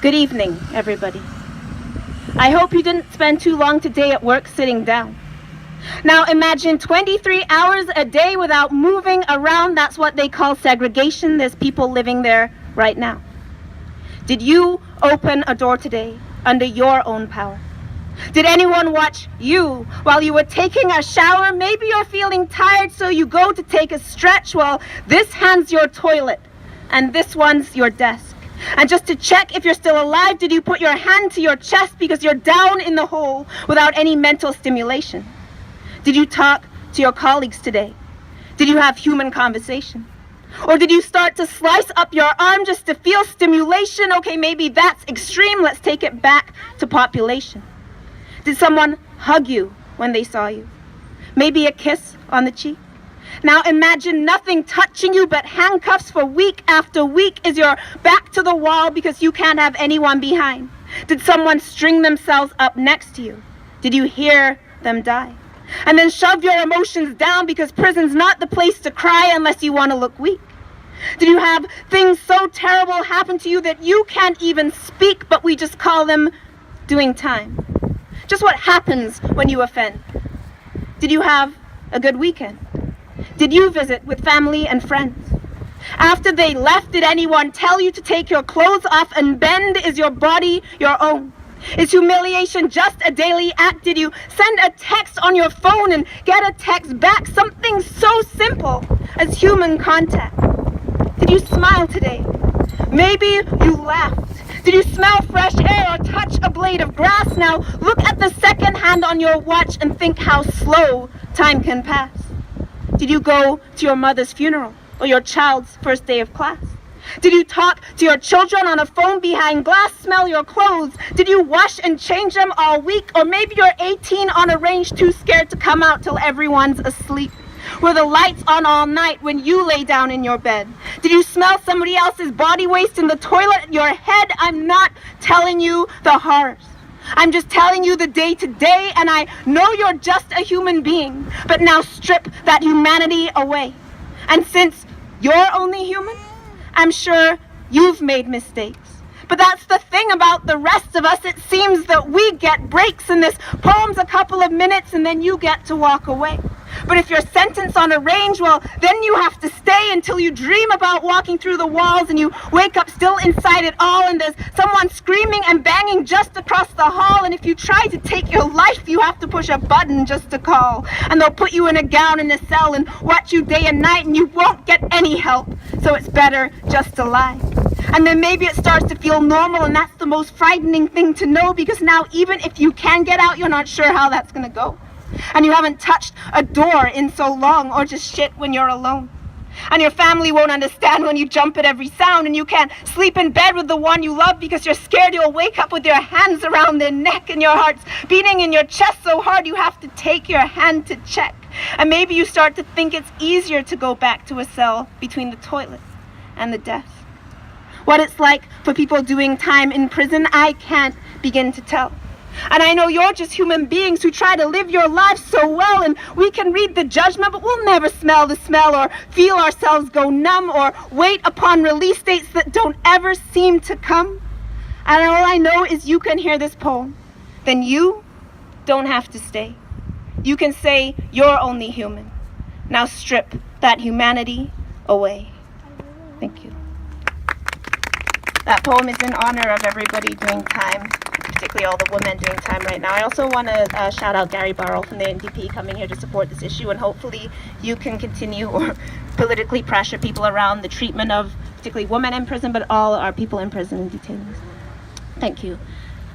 Good evening, everybody. I hope you didn't spend too long today at work sitting down. Now imagine 23 hours a day without moving around. That's what they call segregation. There's people living there right now. Did you open a door today under your own power? Did anyone watch you while you were taking a shower? Maybe you're feeling tired, so you go to take a stretch. Well, this hand's your toilet, and this one's your desk. And just to check if you're still alive, did you put your hand to your chest because you're down in the hole without any mental stimulation? Did you talk to your colleagues today? Did you have human conversation? Or did you start to slice up your arm just to feel stimulation? Okay, maybe that's extreme. Let's take it back to population. Did someone hug you when they saw you? Maybe a kiss on the cheek? Now imagine nothing touching you but handcuffs for week after week as you're back to the wall because you can't have anyone behind. Did someone string themselves up next to you? Did you hear them die? And then shove your emotions down because prison's not the place to cry unless you want to look weak. Did you have things so terrible happen to you that you can't even speak, but we just call them doing time? Just what happens when you offend? Did you have a good weekend? Did you visit with family and friends? After they left, did anyone tell you to take your clothes off and bend? Is your body your own? Is humiliation just a daily act? Did you send a text on your phone and get a text back? Something so simple as human contact. Did you smile today? Maybe you laughed. Did you smell fresh air or touch a blade of grass? Now look at the second hand on your watch and think how slow time can pass. Did you go to your mother's funeral or your child's first day of class? Did you talk to your children on a phone behind glass? Smell your clothes? Did you wash and change them all week? Or maybe you're 18 on a range, too scared to come out till everyone's asleep. Were the lights on all night when you lay down in your bed? Did you smell somebody else's body waste in the toilet in your head? I'm not telling you the horrors. I'm just telling you the day-to-day, and I know you're just a human being, but now strip that humanity away. And since you're only human, I'm sure you've made mistakes. But that's the thing about the rest of us. It seems that we get breaks in this poem's a couple of minutes and then you get to walk away. But if you're sentenced on a range, well, then you have to stay until you dream about walking through the walls and you wake up still inside it all and there's someone screaming and banging just across the hall. And if you try to take your life, you have to push a button just to call. And they'll put you in a gown in a cell and watch you day and night and you won't get any help. So it's better just to lie. And then maybe it starts to feel normal, and that's the most frightening thing to know, because now even if you can get out, you're not sure how that's going to go. And you haven't touched a door in so long, or just shit when you're alone. And your family won't understand when you jump at every sound, and you can't sleep in bed with the one you love because you're scared you'll wake up with your hands around their neck and your heart's beating in your chest so hard you have to take your hand to check. And maybe you start to think it's easier to go back to a cell between the toilet and the desk. What it's like for people doing time in prison, I can't begin to tell. And I know you're just human beings who try to live your lives so well, and we can read the judgment, but we'll never smell the smell or feel ourselves go numb or wait upon release dates that don't ever seem to come. And all I know is you can hear this poem. Then you don't have to stay. You can say you're only human. Now strip that humanity away. Thank you. That poem is in honor of everybody doing time, particularly all the women doing time right now. I also want to shout out Gary Barrell from the NDP coming here to support this issue, and hopefully you can continue or politically pressure people around the treatment of particularly women in prison, but all our people in prison and detainees. Thank you.